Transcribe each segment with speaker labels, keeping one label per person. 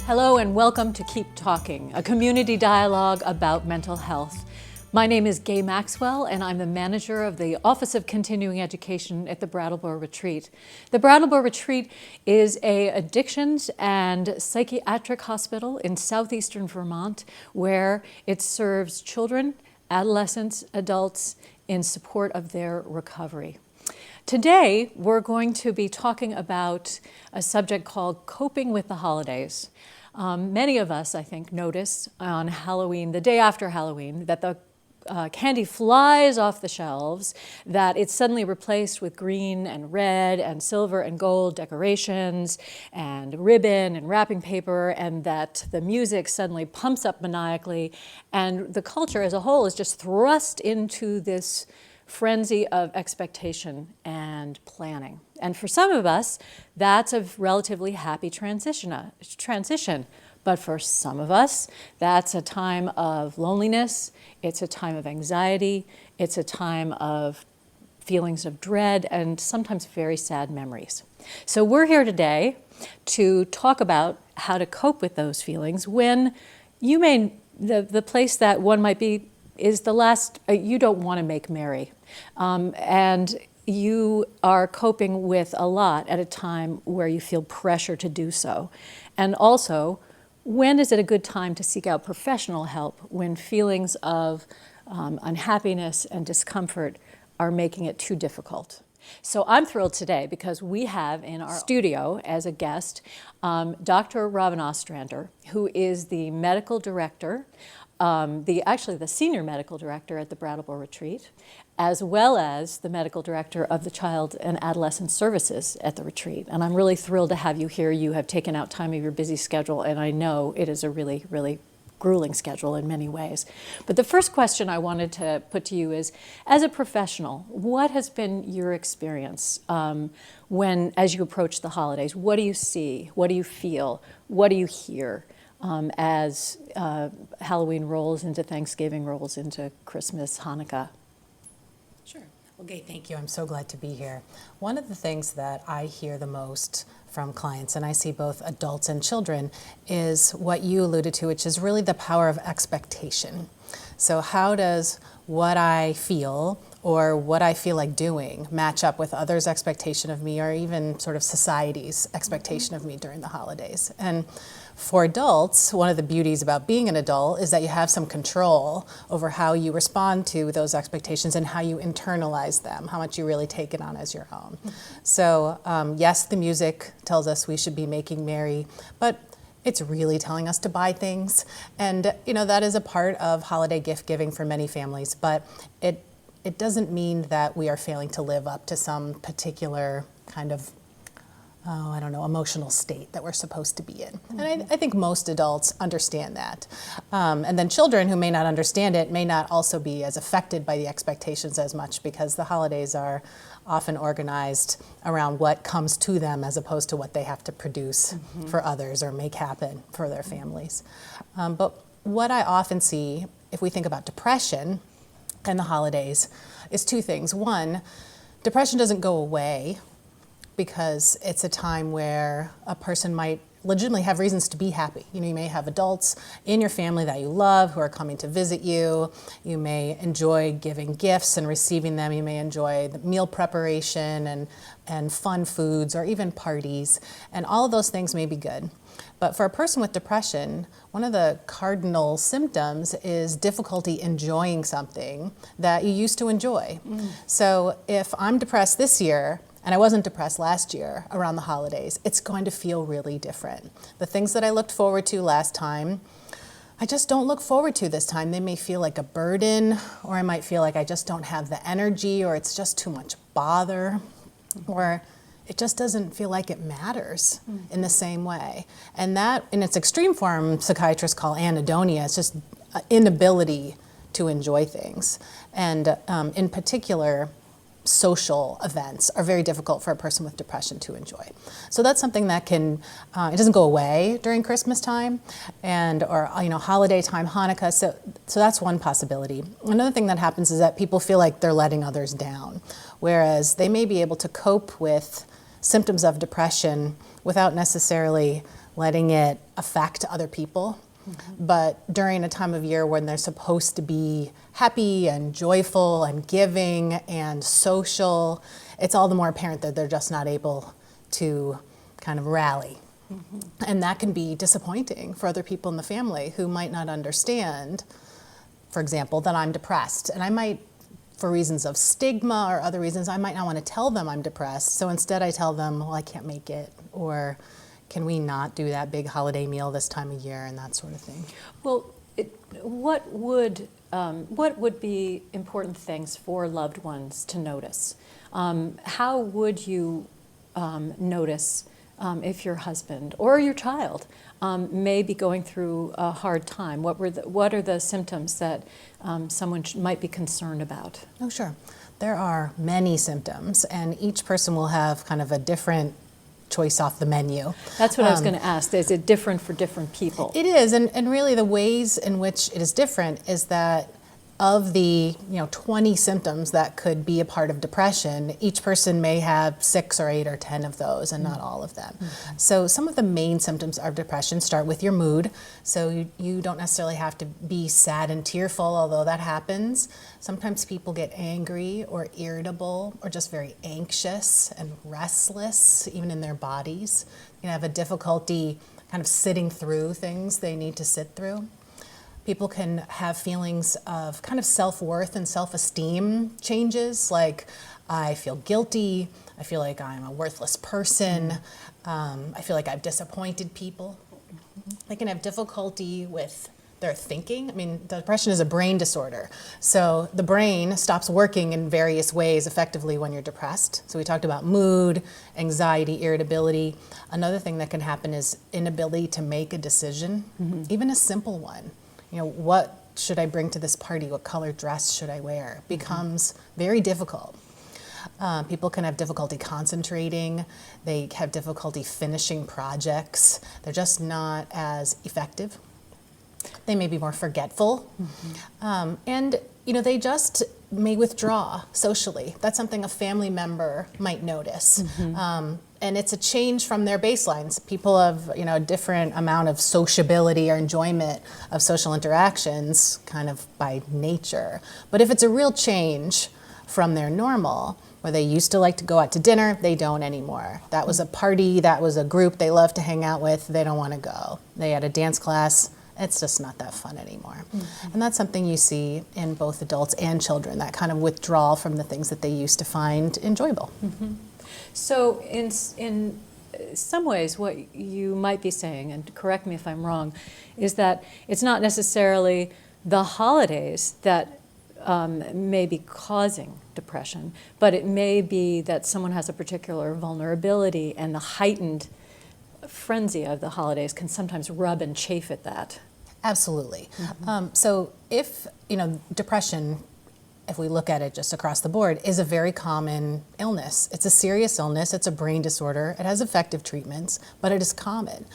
Speaker 1: Hello and welcome to Keep Talking, a community dialogue about mental health. My name is Gay Maxwell and I'm the manager of the Office of Continuing Education at the Brattleboro Retreat. The Brattleboro Retreat is an addictions and psychiatric hospital in southeastern Vermont where it serves children, adolescents, adults in support of their recovery. Today, we're going to be talking about a subject called coping with the holidays. Many of us, I think, notice on Halloween, the day after Halloween, that the candy flies off the shelves, that it's suddenly replaced with green and red and silver and gold decorations and ribbon and wrapping paper, and that the music suddenly pumps up maniacally, and the culture as a whole is just thrust into this frenzy of expectation and planning. And for some of us, that's a relatively happy transition. But for some of us, that's a time of loneliness, it's a time of anxiety, it's a time of feelings of dread, and sometimes very sad memories. So we're here today to talk about how to cope with those feelings when the place that one might be is the last, you don't want to make merry. And you are coping with a lot at a time where you feel pressure to do so. And also, when is it a good time to seek out professional help when feelings of unhappiness and discomfort are making it too difficult? So I'm thrilled today because we have in our studio as a guest Dr. Robyn Ostrander, who is the medical director, the senior medical director at the Brattleboro Retreat, as well as the medical director of the Child and Adolescent Services at the retreat. And I'm really thrilled to have you here. You have taken out time of your busy schedule, and I know it is a really, really grueling schedule in many ways. But the first question I wanted to put to you is, as a professional, what has been your experience as you approach the holidays? What do you see? What do you feel? What do you hear? As Halloween rolls into Thanksgiving, rolls into Christmas, Hanukkah?
Speaker 2: Sure. Well, Gay, thank you. I'm so glad to be here. One of the things that I hear the most from clients, and I see both adults and children, is what you alluded to, which is really the power of expectation. So how does what I feel or what I feel like doing match up with others' expectation of me, or even sort of society's expectation of me during the holidays? And for adults, one of the beauties about being an adult is that you have some control over how you respond to those expectations and how you internalize them, how much you really take it on as your own. So yes, the music tells us we should be making merry, but it's really telling us to buy things. And that is a part of holiday gift giving for many families, but it doesn't mean that we are failing to live up to some particular kind of emotional state that we're supposed to be in. Mm-hmm. And I think most adults understand that. And then children who may not understand it may not also be as affected by the expectations as much, because the holidays are often organized around what comes to them as opposed to what they have to produce for others or make happen for their families. But what I often see, if we think about depression and the holidays, is two things. One, depression doesn't go away, because it's a time where a person might legitimately have reasons to be happy. You may have adults in your family that you love who are coming to visit you. You may enjoy giving gifts and receiving them. You may enjoy the meal preparation and fun foods, or even parties. And all of those things may be good. But for a person with depression, one of the cardinal symptoms is difficulty enjoying something that you used to enjoy. So if I'm depressed this year, and I wasn't depressed last year around the holidays, it's going to feel really different. The things that I looked forward to last time, I just don't look forward to this time. They may feel like a burden, or I might feel like I just don't have the energy, or it's just too much bother, or it just doesn't feel like it matters in the same way. And that, in its extreme form, psychiatrists call anhedonia. It's just inability to enjoy things. And in particular, social events are very difficult for a person with depression to enjoy. So that's something that it doesn't go away during Christmas time or holiday time, Hanukkah. So that's one possibility. Another thing that happens is that people feel like they're letting others down, whereas they may be able to cope with symptoms of depression without necessarily letting it affect other people. But during a time of year when they're supposed to be happy and joyful and giving and social, it's all the more apparent that they're just not able to kind of rally. And that can be disappointing for other people in the family who might not understand, for example, that I'm depressed. And I might, for reasons of stigma or other reasons, I might not want to tell them I'm depressed. So instead I tell them, well, I can't make it, or can we not do that big holiday meal this time of year, and that sort of thing.
Speaker 1: Well, what would be important things for loved ones to notice? How would you notice if your husband or your child may be going through a hard time? What are the symptoms that someone might be concerned about?
Speaker 2: Oh, sure. There are many symptoms, and each person will have kind of a different choice off the menu.
Speaker 1: That's what I was going to ask. Is it different for different people?
Speaker 2: It is, and really the ways in which it is different is that of the 20 symptoms that could be a part of depression, each person may have 6 or 8 or 10 of those, and not all of them. So some of the main symptoms of depression start with your mood. So you don't necessarily have to be sad and tearful, although that happens. Sometimes people get angry or irritable or just very anxious and restless, even in their bodies. You have a difficulty kind of sitting through things they need to sit through. People can have feelings of kind of self-worth and self-esteem changes, like I feel guilty, I feel like I'm a worthless person, I feel like I've disappointed people. They can have difficulty with their thinking. I mean, depression is a brain disorder, so the brain stops working in various ways effectively when you're depressed. So we talked about mood, anxiety, irritability. Another thing that can happen is inability to make a decision, even a simple one. What should I bring to this party? What color dress should I wear? Becomes very difficult. People can have difficulty concentrating. They have difficulty finishing projects. They're just not as effective. They may be more forgetful. And they just may withdraw socially. That's something a family member might notice. And it's a change from their baselines. People have a different amount of sociability or enjoyment of social interactions kind of by nature. But if it's a real change from their normal, where they used to like to go out to dinner, they don't anymore. That was a party, that was a group they loved to hang out with, they don't want to go. They had a dance class, it's just not that fun anymore. And that's something you see in both adults and children, that kind of withdrawal from the things that they used to find enjoyable.
Speaker 1: So in some ways, what you might be saying, and correct me if I'm wrong, is that it's not necessarily the holidays that may be causing depression, but it may be that someone has a particular vulnerability, and the heightened frenzy of the holidays can sometimes rub and chafe at that.
Speaker 2: Absolutely. So if, depression, if we look at it just across the board, is a very common illness. It's a serious illness, it's a brain disorder, it has effective treatments, but it is common.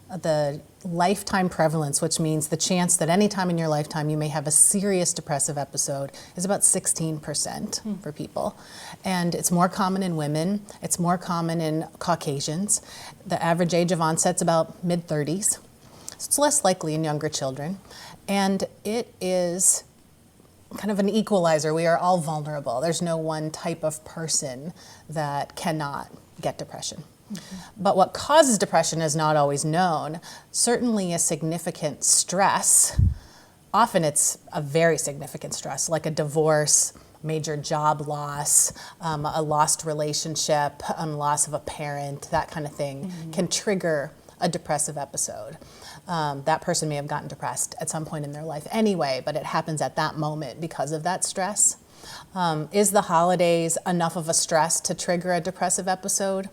Speaker 2: The lifetime prevalence, which means the chance that any time in your lifetime you may have a serious depressive episode, is about 16% for people. And it's more common in women, it's more common in Caucasians. The average age of onset's about mid-30s. So it's less likely in younger children. And it is kind of an equalizer. We are all vulnerable. There's no one type of person that cannot get depression. But what causes depression is not always known. Certainly a significant stress, often it's a very significant stress, like a divorce, major job loss, a lost relationship, loss of a parent, that kind of thing, can trigger a depressive episode. That person may have gotten depressed at some point in their life anyway, but it happens at that moment because of that stress. Is the holidays enough of a stress to trigger a depressive episode?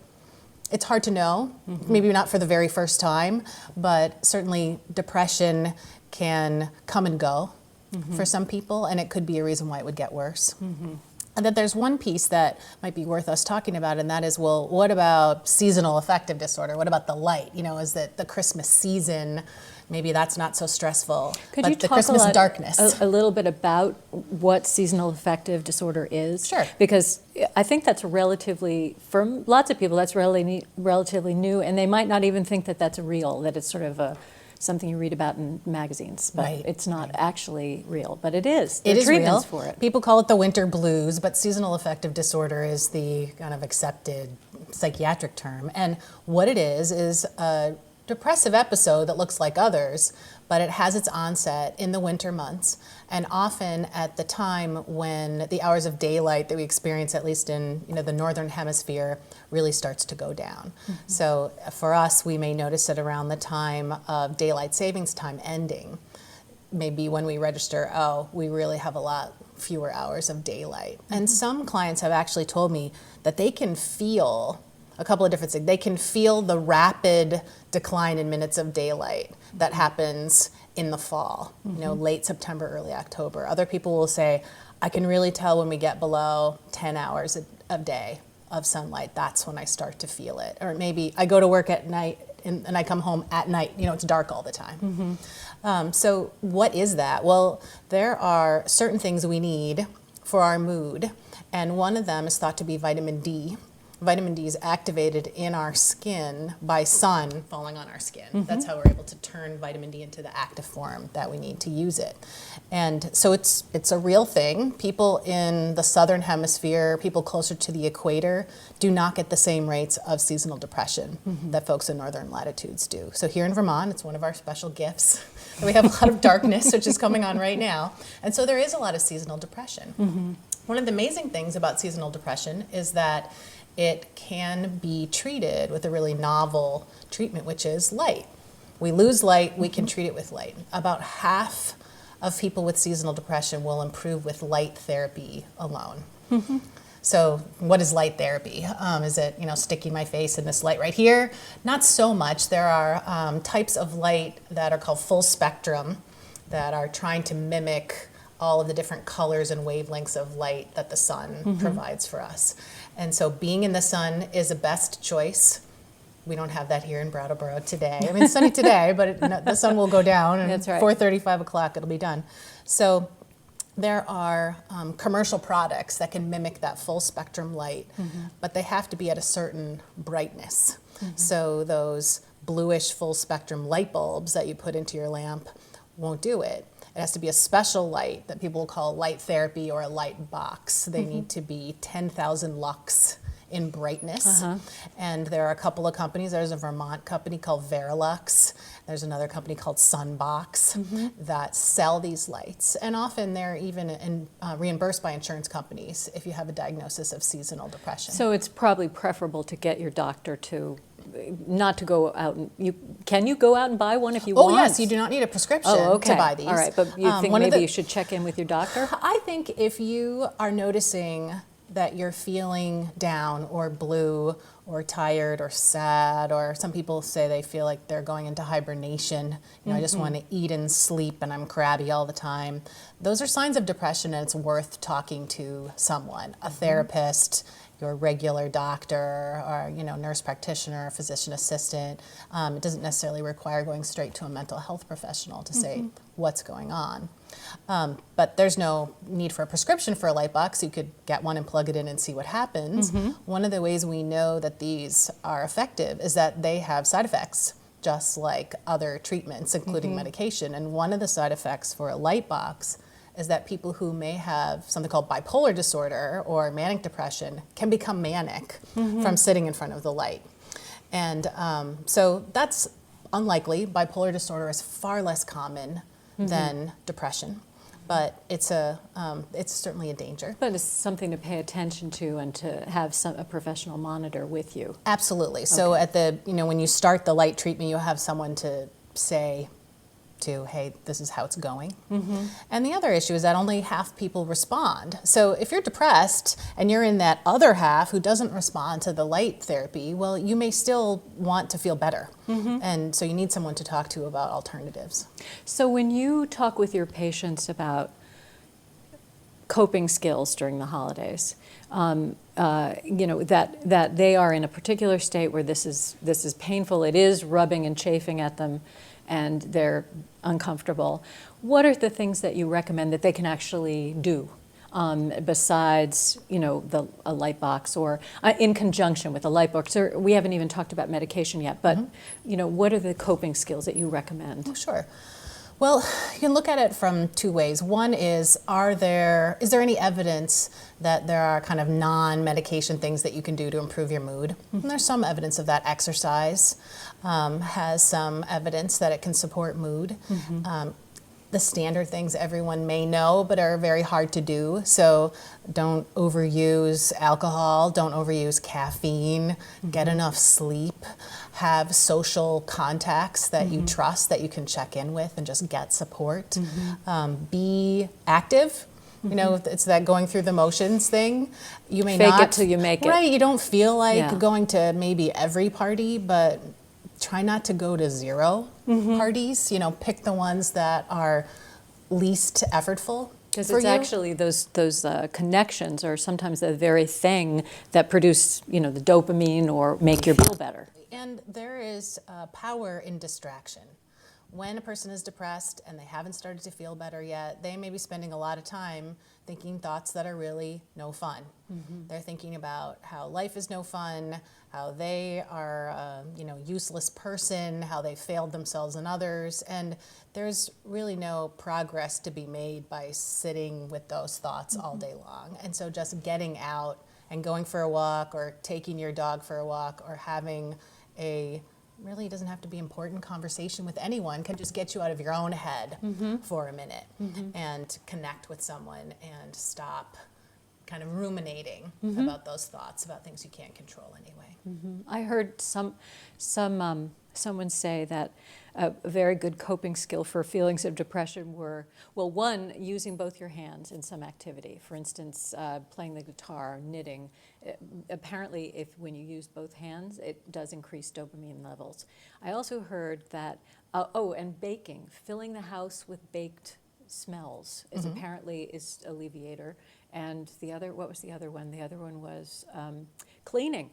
Speaker 2: It's hard to know, maybe not for the very first time, but certainly depression can come and go for some people, and it could be a reason why it would get worse. And then there's one piece that might be worth us talking about, and that is, well, what about seasonal affective disorder? What about the light? You know, is that the Christmas season, maybe that's not so stressful,
Speaker 1: Could
Speaker 2: but
Speaker 1: you
Speaker 2: the
Speaker 1: talk
Speaker 2: Christmas darkness.
Speaker 1: a little bit about what seasonal affective disorder is?
Speaker 2: Sure.
Speaker 1: Because I think that's relatively, for lots of people, that's relatively new, and they might not even think that that's real, that it's sort of something you read about in magazines, but
Speaker 2: Right.
Speaker 1: it's not actually real, but it is.
Speaker 2: It
Speaker 1: There are
Speaker 2: is
Speaker 1: treatments
Speaker 2: real.
Speaker 1: for it.
Speaker 2: People call it the winter blues, but seasonal affective disorder is the kind of accepted psychiatric term. And what it is a depressive episode that looks like others, but it has its onset in the winter months, and often at the time when the hours of daylight that we experience, at least in the northern hemisphere, really starts to go down. So for us, we may notice it around the time of daylight savings time ending. Maybe when we register, oh, we really have a lot fewer hours of daylight. And some clients have actually told me that they can feel a couple of different things. They can feel the rapid decline in minutes of daylight that happens in the fall, late September, early October. Other people will say, I can really tell when we get below 10 hours a day of sunlight, that's when I start to feel it. Or maybe I go to work at night and I come home at night, it's dark all the time. So what is that? Well, there are certain things we need for our mood, and one of them is thought to be vitamin D. Vitamin D is activated in our skin by sun falling on our skin. That's how we're able to turn vitamin D into the active form that we need to use it. And so it's a real thing. People in the southern hemisphere, people closer to the equator, do not get the same rates of seasonal depression that folks in northern latitudes do. So here in Vermont, it's one of our special gifts. We have a lot of darkness, which is coming on right now. And so there is a lot of seasonal depression. One of the amazing things about seasonal depression is that it can be treated with a really novel treatment, which is light. We lose light, we can treat it with light. About half of people with seasonal depression will improve with light therapy alone. So what is light therapy? Is it, sticking my face in this light right here? Not so much. There are types of light that are called full spectrum that are trying to mimic all of the different colors and wavelengths of light that the sun provides for us. And so being in the sun is a best choice. We don't have that here in Brattleboro today. I mean, it's sunny today, but the sun will go down, and
Speaker 1: That's right.
Speaker 2: 4:30, 5 o'clock, it'll be done. So there are commercial products that can mimic that full spectrum light, but they have to be at a certain brightness. So those bluish full spectrum light bulbs that you put into your lamp won't do it. It has to be a special light that people call light therapy or a light box. They need to be 10,000 lux in brightness. And there are a couple of companies. There's a Vermont company called Verilux. There's another company called Sunbox that sell these lights. And often they're even reimbursed by insurance companies if you have a diagnosis of seasonal depression.
Speaker 1: So it's probably preferable to get your doctor to not to go out and can you go out and buy one if you want?
Speaker 2: Oh yes, you do not need a prescription to buy these.
Speaker 1: All right, but you think maybe you should check in with your doctor?
Speaker 2: I think if you are noticing that you're feeling down or blue or tired or sad, or some people say they feel like they're going into hibernation, I just want to eat and sleep and I'm crabby all the time. Those are signs of depression, and it's worth talking to someone, a therapist, your regular doctor, or nurse practitioner, physician assistant. It doesn't necessarily require going straight to a mental health professional to say what's going on. But there's no need for a prescription for a light box. You could get one and plug it in and see what happens. One of the ways we know that these are effective is that they have side effects, just like other treatments, including medication. And one of the side effects for a light box is that people who may have something called bipolar disorder or manic depression can become manic from sitting in front of the light. And so that's unlikely. Bipolar disorder is far less common than depression, but it's certainly a danger.
Speaker 1: But it's something to pay attention to and to have a professional monitor with you.
Speaker 2: Absolutely. So at when you start the light treatment, you have someone to say to, hey, this is how it's going. And the other issue is that only half people respond. So if you're depressed and you're in that other half who doesn't respond to the light therapy, well, you may still want to feel better. And so you need someone to talk to about alternatives.
Speaker 1: So when you talk with your patients about coping skills during the holidays. That they are in a particular state where this is painful. It is rubbing and chafing at them, and they're uncomfortable. What are the things that you recommend that they can actually do besides, a light box, or in conjunction with a light box? Or we haven't even talked about medication yet, but what are the coping skills that you recommend?
Speaker 2: Oh, sure. Well, you can look at it from two ways. One is there any evidence that there are kind of non-medication things that you can do to improve your mood? And there's some evidence of that. Exercise has some evidence that it can support mood. The standard things everyone may know but are very hard to do. So don't overuse alcohol, don't overuse caffeine, get enough sleep, have social contacts that you trust, that you can check in with and just get support. Be active. It's that going through the motions thing. You may
Speaker 1: Fake
Speaker 2: not
Speaker 1: it till you make it.
Speaker 2: Right, you don't feel like going to maybe every party, but try not to go to zero parties. Pick the ones that are least effortful.
Speaker 1: Because it's actually those connections are sometimes the very thing that produce, the dopamine or make you feel better.
Speaker 2: And there is power in distraction. When a person is depressed and they haven't started to feel better yet, they may be spending a lot of time thinking thoughts that are really no fun. They're thinking about how life is no fun, how they are a useless person, how they failed themselves and others, and there's really no progress to be made by sitting with those thoughts all day long. And so just getting out and going for a walk, or taking your dog for a walk, or having a really doesn't have to be important conversation with anyone, can just get you out of your own head for a minute and connect with someone and stop kind of ruminating about those thoughts about things you can't control anyway.
Speaker 1: I heard someone say that a very good coping skill for feelings of depression were, well, one, using both your hands in some activity. For instance, playing the guitar, knitting. Apparently, when you use both hands, it does increase dopamine levels. I also heard that, and baking. Filling the house with baked smells is apparently alleviator. And what was the other one? The other one was cleaning.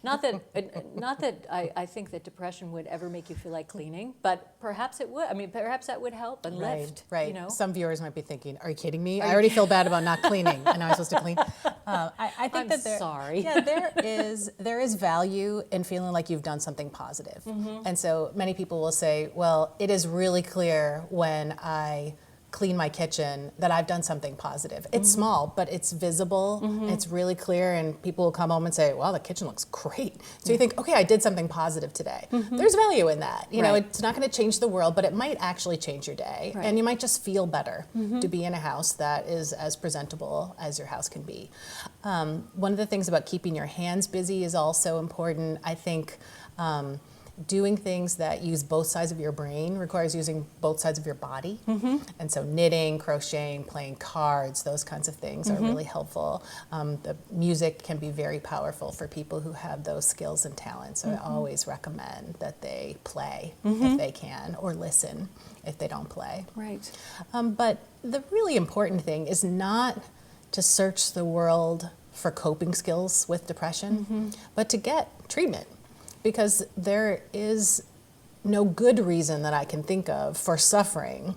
Speaker 1: Not that I think that depression would ever make you feel like cleaning, but perhaps it would. I mean, perhaps that would help and lift.
Speaker 2: Right. Some viewers might be thinking, "Are you kidding me? I already feel bad about not cleaning, and I was supposed to clean." I think
Speaker 1: sorry.
Speaker 2: Yeah, there is value in feeling like you've done something positive, and so many people will say, "Well, it is really clear when I clean my kitchen that I've done something positive." It's small, but it's visible. It's really clear, and people will come home and say, "Wow, the kitchen looks great." So you think, "Okay, I did something positive today." There's value in that. It's not going to change the world, but it might actually change your day, and you might just feel better to be in a house that is as presentable as your house can be. One of the things about keeping your hands busy is also important. I think doing things that use both sides of your brain requires using both sides of your body. And so knitting, crocheting, playing cards, those kinds of things are really helpful. The music can be very powerful for people who have those skills and talents. So I always recommend that they play if they can, or listen if they don't play.
Speaker 1: Right.
Speaker 2: But the really important thing is not to search the world for coping skills with depression, but to get treatment. Because there is no good reason that I can think of for suffering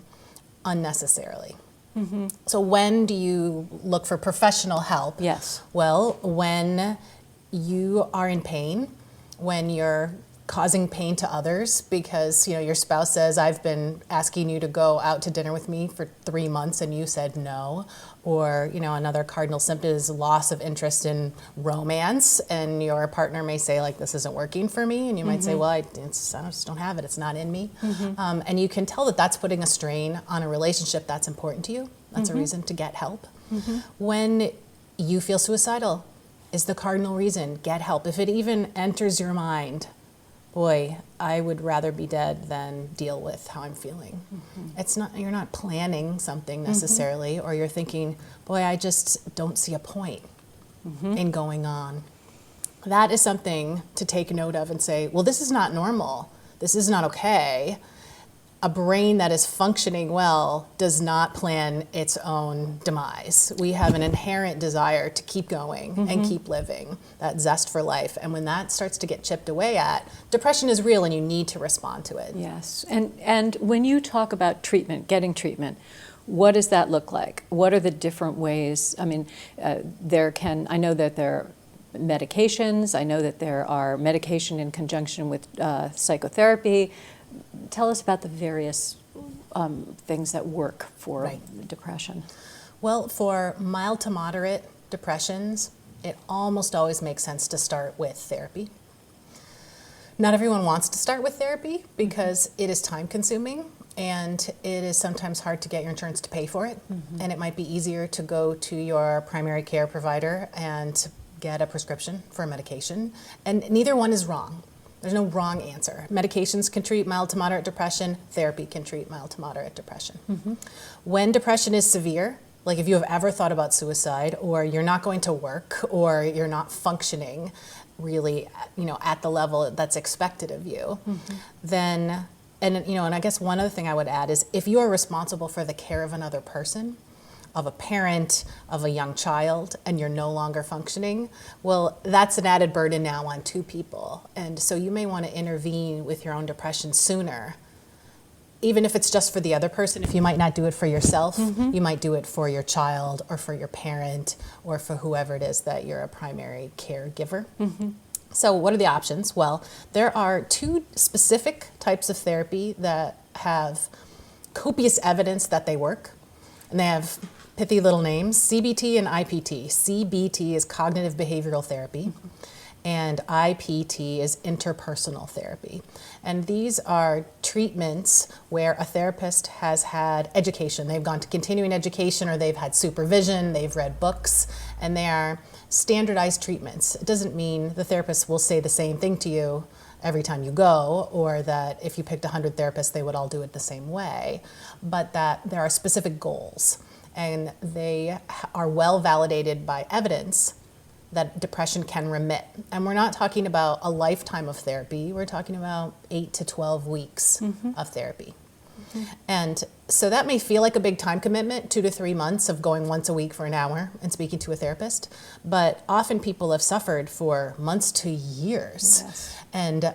Speaker 2: unnecessarily. So when do you look for professional help?
Speaker 1: Yes.
Speaker 2: Well, when you are in pain, when you're causing pain to others because your spouse says, "I've been asking you to go out to dinner with me for 3 months and you said no," or another cardinal symptom is loss of interest in romance, and your partner may say, like, "This isn't working for me," and you might say, "Well, I just don't have it, it's not in me," and you can tell that that's putting a strain on a relationship that's important to you. That's a reason to get help. When you feel suicidal is the cardinal reason. Get help. If it even enters your mind, boy, I would rather be dead than deal with how I'm feeling. It's not, you're not planning something necessarily, or you're thinking, boy, I just don't see a point in going on. That is something to take note of and say, well, this is not normal. This is not okay. a brain that is functioning well does not plan its own demise. We have an inherent desire to keep going and keep living, that zest for life. And when that starts to get chipped away at, depression is real and you need to respond to it.
Speaker 1: Yes, and when you talk about treatment, getting treatment, what does that look like? What are the different ways? I mean, I know that there are medications, I know that there are medication in conjunction with psychotherapy. Tell us about the various things that work for depression.
Speaker 2: Well, for mild to moderate depressions, it almost always makes sense to start with therapy. Not everyone wants to start with therapy because it is time consuming and it is sometimes hard to get your insurance to pay for it. And it might be easier to go to your primary care provider and get a prescription for a medication. And neither one is wrong. There's no wrong answer. Medications can treat mild to moderate depression. Therapy can treat mild to moderate depression. When depression is severe, like if you have ever thought about suicide, or you're not going to work, or you're not functioning really, at the level that's expected of you, then, and I guess one other thing I would add is if you are responsible for the care of another person, of a parent, of a young child, and you're no longer functioning, well, that's an added burden now on two people. And so you may want to intervene with your own depression sooner, even if it's just for the other person. If you might not do it for yourself, you might do it for your child or for your parent or for whoever it is that you're a primary caregiver. So what are the options? Well, there are two specific types of therapy that have copious evidence that they work, and they have pithy little names: CBT and IPT. CBT is cognitive behavioral therapy, and IPT is interpersonal therapy. And these are treatments where a therapist has had education. They've gone to continuing education, or they've had supervision, they've read books, and they are standardized treatments. It doesn't mean the therapist will say the same thing to you every time you go, or that if you picked 100 therapists, they would all do it the same way, but that there are specific goals. And they are well validated by evidence that depression can remit. And we're not talking about a lifetime of therapy, we're talking about 8 to 12 weeks of therapy. And so that may feel like a big time commitment, 2 to 3 months of going once a week for an hour and speaking to a therapist, but often people have suffered for months to years. And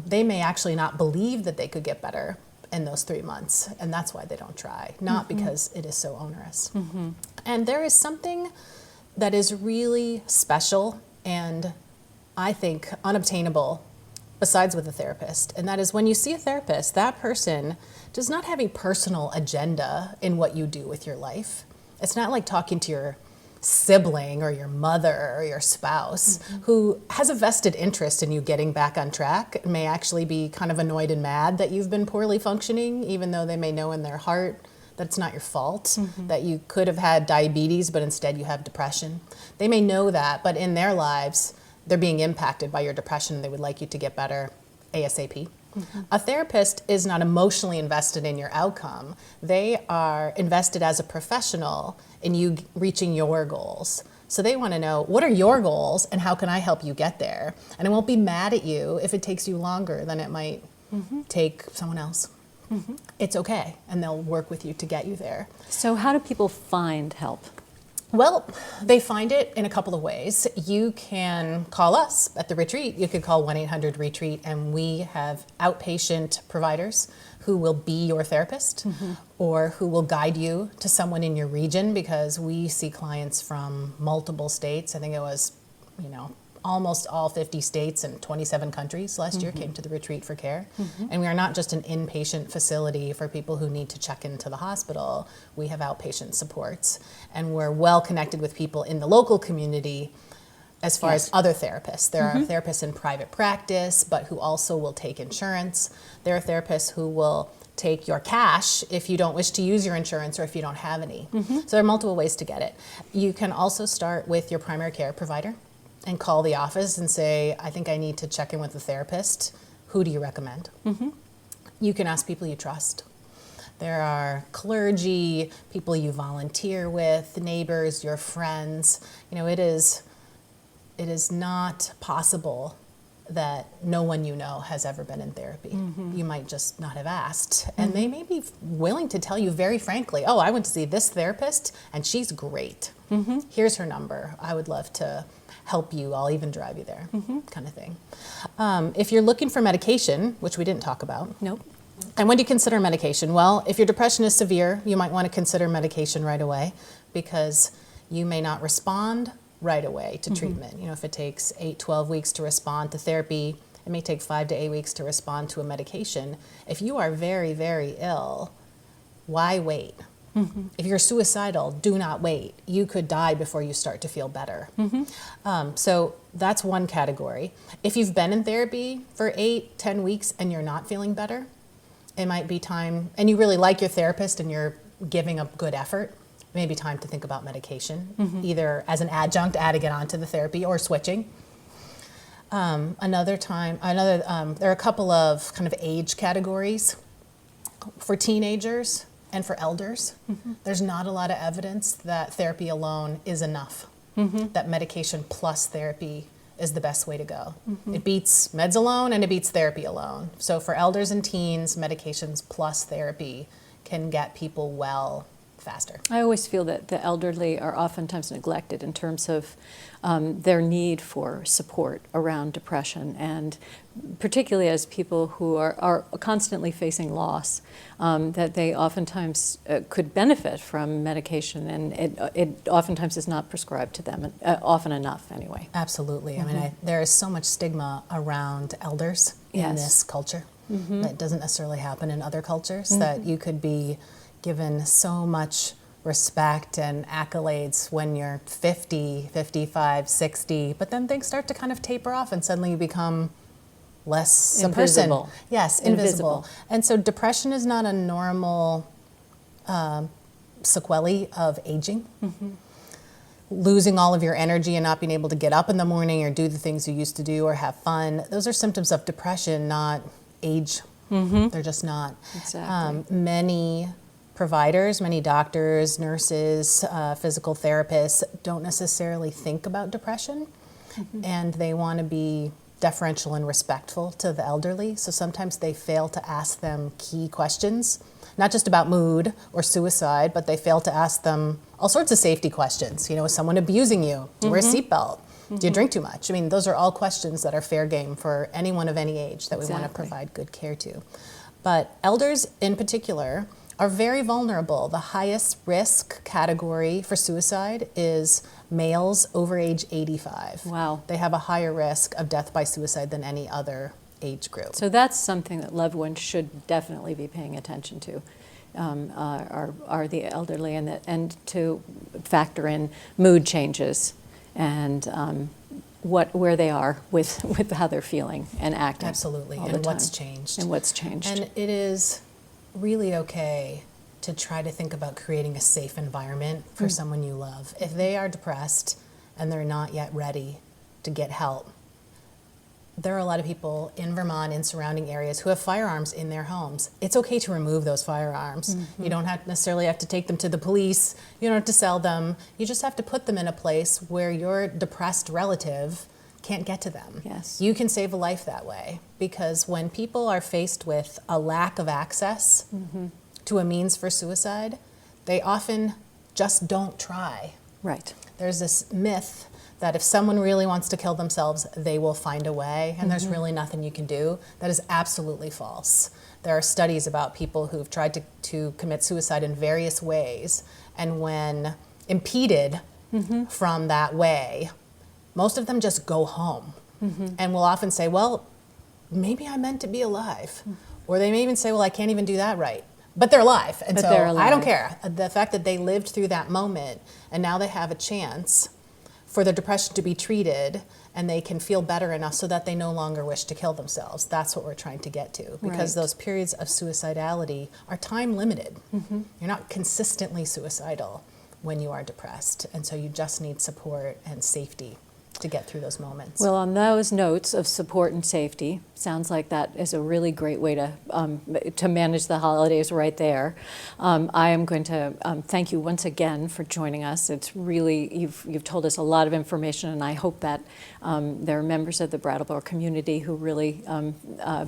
Speaker 2: they may actually not believe that they could get better in those 3 months, and that's why they don't try, not because it is so onerous. And there is something that is really special and I think unobtainable besides with a therapist, and that is when you see a therapist, that person does not have a personal agenda in what you do with your life. It's not like talking to your sibling or your mother or your spouse who has a vested interest in you getting back on track, and may actually be kind of annoyed and mad that you've been poorly functioning, even though they may know in their heart that it's not your fault, that you could have had diabetes, but instead you have depression. They may know that, but in their lives, they're being impacted by your depression. They would like you to get better ASAP. A therapist is not emotionally invested in your outcome. They are invested as a professional in you reaching your goals. So they want to know, what are your goals and how can I help you get there? And I won't be mad at you if it takes you longer than it might take someone else. It's okay, and they'll work with you to get you there.
Speaker 1: So how do people find help?
Speaker 2: Well, they find it in a couple of ways. You can call us at the retreat. You could call 1-800-RETREAT, and we have outpatient providers who will be your therapist or who will guide you to someone in your region, because we see clients from multiple states. I think it was, almost all 50 states and 27 countries last year came to the retreat for care. And we are not just an inpatient facility for people who need to check into the hospital. We have outpatient supports, and we're well connected with people in the local community as far as other therapists. There are therapists in private practice, but who also will take insurance. There are therapists who will take your cash if you don't wish to use your insurance or if you don't have any. So there are multiple ways to get it. You can also start with your primary care provider and call the office and say, I think I need to check in with a therapist. Who do you recommend? You can ask people you trust. There are clergy, people you volunteer with, neighbors, your friends. It is not possible that no one you know has ever been in therapy. You might just not have asked. And they may be willing to tell you very frankly, oh, I went to see this therapist and she's great. Here's her number. I would love to help you. I'll even drive you there, kind of thing. If you're looking for medication, which we didn't talk about.
Speaker 1: Nope.
Speaker 2: And when do you consider medication? Well, if your depression is severe, you might want to consider medication right away because you may not respond right away to treatment. You know, if it takes 8-12 weeks to respond to therapy, it may take 5 to 8 weeks to respond to a medication. If you are very, very ill, why wait? If you're suicidal, do not wait. You could die before you start to feel better. So that's one category. If you've been in therapy for 8-10 weeks and you're not feeling better, it might be time, and you really like your therapist and you're giving a good effort, it may be time to think about medication, either as an adjunct, adding it onto the therapy, or switching. There are a couple of kind of age categories for teenagers and for elders. There's not a lot of evidence that therapy alone is enough, that medication plus therapy is the best way to go. It beats meds alone and it beats therapy alone. So for elders and teens, medications plus therapy can get people well faster.
Speaker 1: I always feel that the elderly are oftentimes neglected in terms of their need for support around depression, and particularly as people who are constantly facing loss, that they oftentimes could benefit from medication, and it oftentimes is not prescribed to them, often enough anyway.
Speaker 2: Absolutely. I mean, there is so much stigma around elders in this culture that doesn't necessarily happen in other cultures, that you could be given so much respect and accolades when you're 50, 55, 60, but then things start to kind of taper off and suddenly you become less
Speaker 1: Invisible.
Speaker 2: a person. Yes, invisible. And so depression is not a normal sequelae of aging. Losing all of your energy and not being able to get up in the morning or do the things you used to do or have fun, those are symptoms of depression, not age. They're just not.
Speaker 1: Exactly.
Speaker 2: Many providers, many doctors, nurses, physical therapists don't necessarily think about depression, and they want to be deferential and respectful to the elderly. So sometimes they fail to ask them key questions, not just about mood or suicide, but they fail to ask them all sorts of safety questions. You know, is someone abusing you? Do you wear a seatbelt? Do you drink too much? I mean, those are all questions that are fair game for anyone of any age that we want to provide good care to. But elders in particular are very vulnerable. The highest risk category for suicide is males over age 85.
Speaker 1: Wow.
Speaker 2: They have a higher risk of death by suicide than any other age group.
Speaker 1: So that's something that loved ones should definitely be paying attention to, are the elderly, and to factor in mood changes and where they are with how they're feeling and acting.
Speaker 2: Absolutely,
Speaker 1: all
Speaker 2: and
Speaker 1: the
Speaker 2: what's
Speaker 1: time.
Speaker 2: changed.
Speaker 1: And what's changed.
Speaker 2: And it is really okay to try to think about creating a safe environment for someone you love. If they are depressed and they're not yet ready to get help, there are a lot of people in Vermont, in surrounding areas, who have firearms in their homes. It's okay to remove those firearms. You don't necessarily have to take them to the police. You don't have to sell them. You just have to put them in a place where your depressed relative can't get to them.
Speaker 1: Yes.
Speaker 2: You can save a life that way, because when people are faced with a lack of access to a means for suicide, they often just don't try.
Speaker 1: Right.
Speaker 2: There's this myth that if someone really wants to kill themselves, they will find a way, and there's really nothing you can do. That is absolutely false. There are studies about people who've tried to commit suicide in various ways, and when impeded from that way, most of them just go home and will often say, well, maybe I meant to be alive. Or they may even say, well, I can't even do that right. But they're alive, and so I don't care. The fact that they lived through that moment and now they have a chance for their depression to be treated and they can feel better enough so that they no longer wish to kill themselves. That's what we're trying to get to, because those periods of suicidality are time limited. You're not consistently suicidal when you are depressed, and so you just need support and safety to get through those moments.
Speaker 1: Well, on those notes of support and safety, sounds like that is a really great way to manage the holidays right there. I am going to thank you once again for joining us. It's really, you've told us a lot of information, and I hope that there are members of the Brattleboro community who really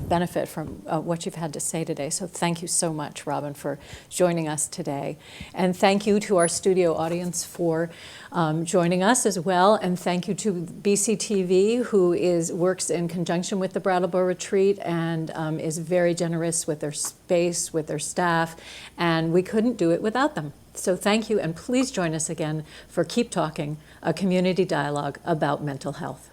Speaker 1: benefit from what you've had to say today. So thank you so much, Robyn, for joining us today. And thank you to our studio audience for joining us as well. And thank you to BCTV, who works in conjunction with the Brattleboro Retreat and is very generous with their space, with their staff, and we couldn't do it without them. So thank you, and please join us again for Keep Talking, a community dialogue about mental health.